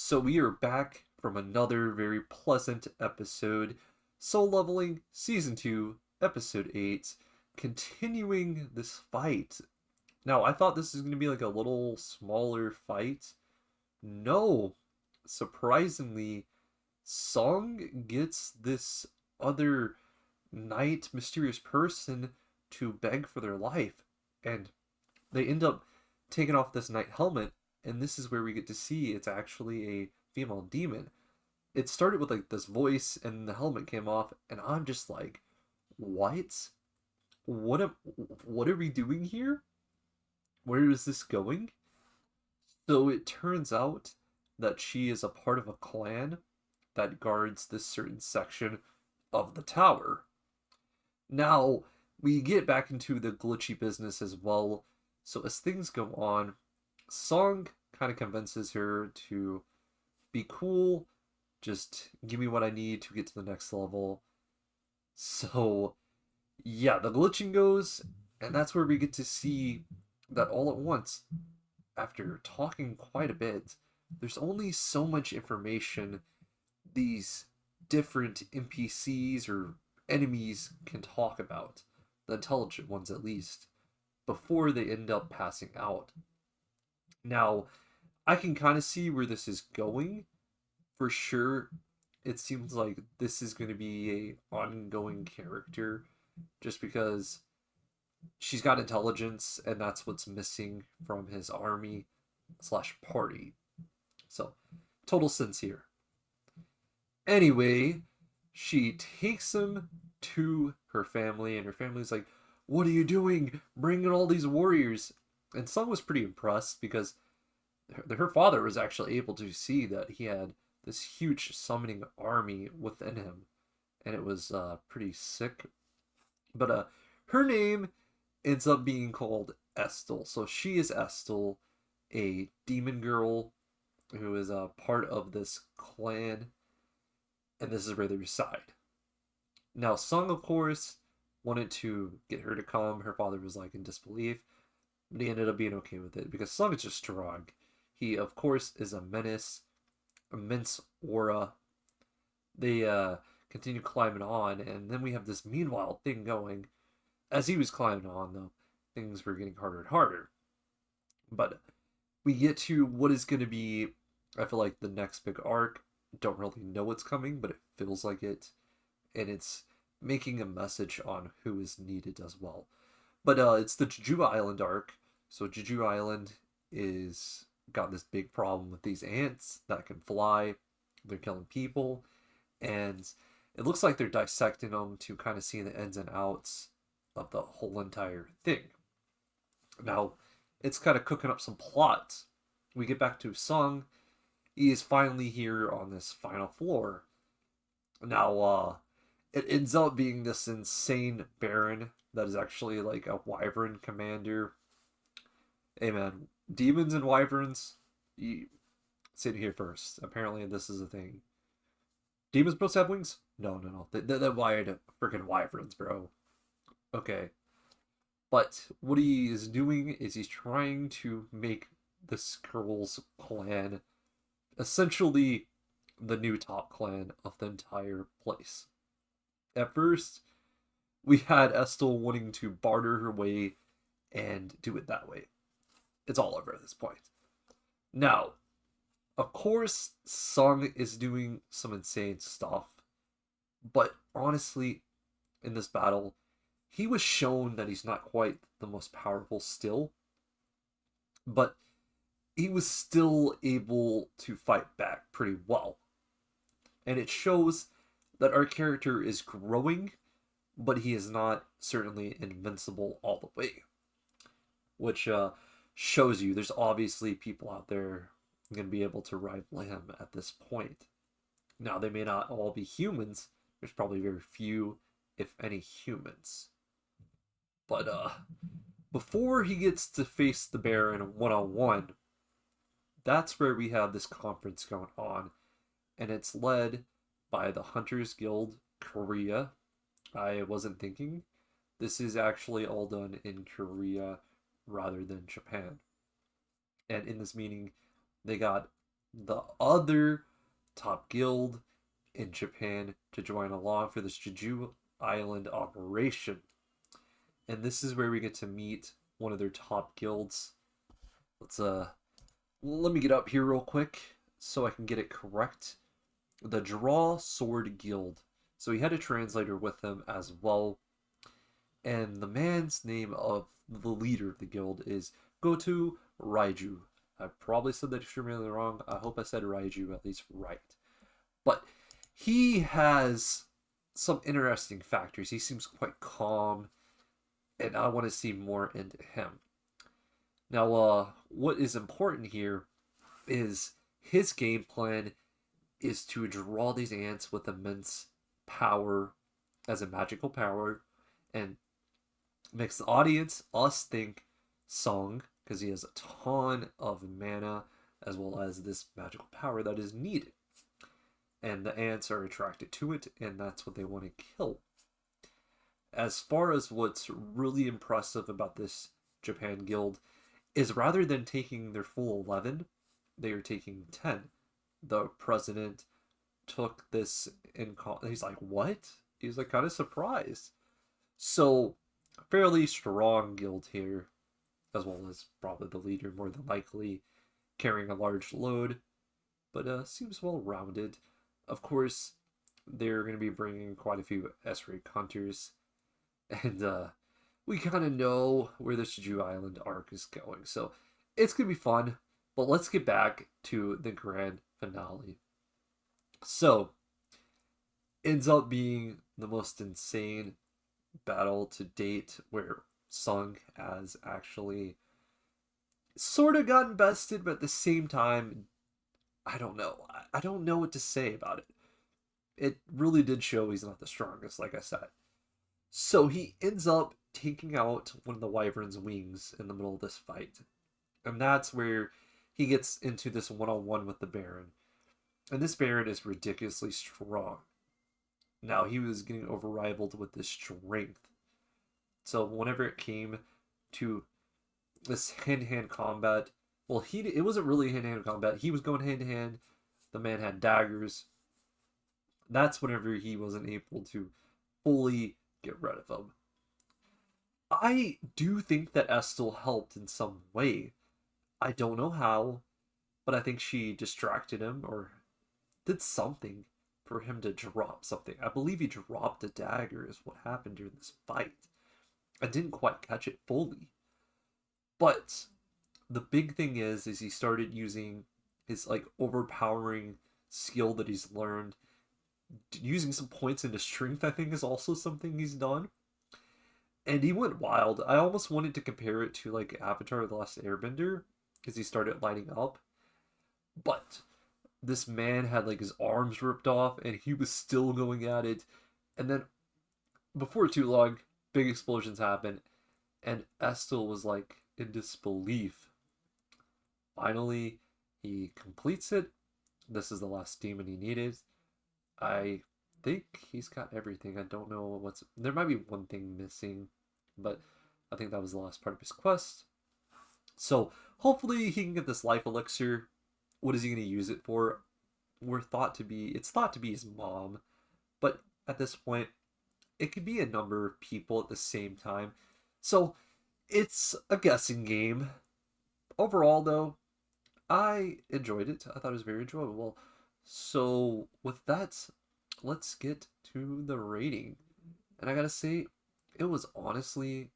So we are back from another very pleasant episode. Soul Leveling Season 2, Episode 8, continuing this fight. Now, I thought this was going to be like a little smaller fight. No, surprisingly, Song gets this other knight, mysterious person to beg for their life. And they end up taking off this knight helmet, and this is where we get to see it's actually a female demon. It started with like this voice, and the helmet came off, and I'm just like, what? What am, what are we doing here? Where is this going? So it turns out that she is a part of a clan that guards this certain section of the tower. Now, we get back into the glitchy business as well. So as things go on, Song kind of convinces her to be cool, just give me what I need to get to the next level. So, yeah, the glitching goes, and that's where we get to see that all at once, after talking quite a bit, there's only so much information these different NPCs or enemies can talk about, the intelligent ones at least, before they end up passing out. Now, I can kind of see where this is going. For sure, it seems like this is going to be a ongoing character just because she's got intelligence and that's what's missing from his army slash party. So, total sense here. Anyway, she takes him to her family, and her family's like, "What are you doing? Bringing all these warriors." And Sung was pretty impressed because her father was actually able to see that he had this huge summoning army within him, and it was pretty sick. But her name ends up being called Estel. So she is Estel, a demon girl who is a part of this clan, and this is where they reside. Now, Sung, of course, wanted to get her to come. Her father was like in disbelief, but he ended up being okay with it because Sung is just strong. He, of course, is a menace, immense aura. They continue climbing on, and then we have this meanwhile thing going. As he was climbing on, though, things were getting harder and harder. But we get to what is going to be, I feel like, the next big arc. Don't really know what's coming, but it feels like it. And it's making a message on who is needed as well. But it's the Jeju Island arc. So Jeju Island is got this big problem with these ants that can fly. They're killing people. And it looks like they're dissecting them to kind of see the ins and outs of the whole entire thing. Now, it's kind of cooking up some plot. We get back to Sung. He is finally here on this final floor. Now, it ends up being this insane Baron that is actually like a Wyvern commander. Hey man, demons and Wyverns, you sit here first. Apparently, this is a thing. Demons supposed to have wings? No, no, no. They're wired freaking Wyverns, bro. Okay. But what he is doing is he's trying to make the Skrulls clan essentially the new top clan of the entire place. At first, we had Estel wanting to barter her way and do it that way. It's all over at this point. Now, of course, Sung is doing some insane stuff, but honestly, in this battle, he was shown that he's not quite the most powerful still, but he was still able to fight back pretty well. And it shows that our character is growing, but he is not certainly invincible all the way. Which shows you there's obviously people out there going to be able to rival him at this point. Now, they may not all be humans. There's probably very few, if any, humans. But before he gets to face the Baron one-on-one, that's where we have this conference going on. And it's led by the Hunters Guild Korea. I wasn't thinking. This is actually all done in Korea rather than Japan. And in this meeting, they got the other top guild in Japan to join along for this Jeju Island operation. And this is where we get to meet one of their top guilds. Let's let me get up here real quick so I can get it correct. The Draw Sword Guild. So he had a translator with him as well. And the man's name of the leader of the guild is Goto Raiju. I probably said that extremely wrong. I hope I said Raiju at least right. But he has some interesting factors. He seems quite calm, and I want to see more into him. Now, what is important here is his game plan is to draw these ants with immense power as a magical power and makes the audience, us, think Song, because he has a ton of mana as well as this magical power that is needed. And the ants are attracted to it, and that's what they want to kill. As far as what's really impressive about this Japan guild is rather than taking their full 11, they are taking 10. The president took this in he's like, what? He's like kind of surprised. So fairly strong guild here, as well as probably the leader more than likely carrying a large load, but seems well rounded. Of course, they're going to be bringing quite a few S-rank hunters, and we kind of know where this Jeju Island arc is going, so it's going to be fun. But let's get back to the grand finale. So, ends up being the most insane battle to date, where Sung has actually sort of gotten bested, but at the same time, I don't know. I don't know what to say about it. It really did show he's not the strongest, like I said. So he ends up taking out one of the Wyvern's wings in the middle of this fight. And that's where he gets into this one-on-one with the Baron. And this Baron is ridiculously strong. Now, he was getting over-rivaled with this strength. So whenever it came to this hand-to-hand combat, well, it wasn't really hand-to-hand combat. He was going hand-to-hand. The man had daggers. That's whenever he wasn't able to fully get rid of him. I do think that Estel helped in some way. I don't know how, but I think she distracted him or did something for him to drop something. I believe he dropped a dagger is what happened during this fight. I didn't quite catch it fully. But the big thing is he started using his like overpowering skill that he's learned. Using some points into strength, I think, is also something he's done. And he went wild. I almost wanted to compare it to like Avatar: The Last Airbender, because he started lighting up. But this man had like his arms ripped off and he was still going at it. And then before too long, big explosions happened, and Estel was like in disbelief. Finally, he completes it. This is the last demon he needed. I think he's got everything. I don't know what's... There might be one thing missing, but I think that was the last part of his quest. So, hopefully he can get this life elixir. What is he going to use it for? It's thought to be his mom, but at this point, it could be a number of people at the same time. So, it's a guessing game. Overall, though, I enjoyed it. I thought it was very enjoyable. So, with that, let's get to the rating. And I gotta say, it was honestly,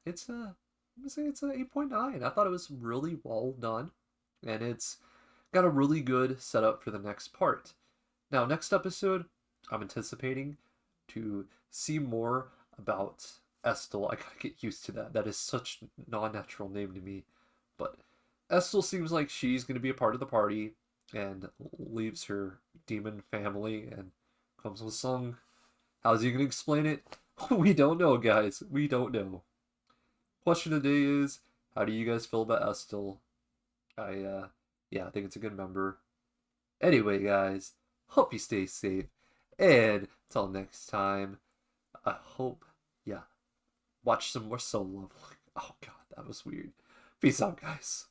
it's a 8.9. I thought it was really well done. And it's got a really good setup for the next part. Now, next episode, I'm anticipating to see more about Estel. I gotta get used to that. That is such a non-natural name to me. But Estel seems like she's going to be a part of the party and leaves her demon family and comes with Sung. How's he going to explain it? We don't know, guys. We don't know. Question of the day is, how do you guys feel about Estel? Yeah, I think it's a good member. Anyway, guys, hope you stay safe. And until next time, I hope, watch some more Solo Leveling. Oh, God, that was weird. Peace out, guys.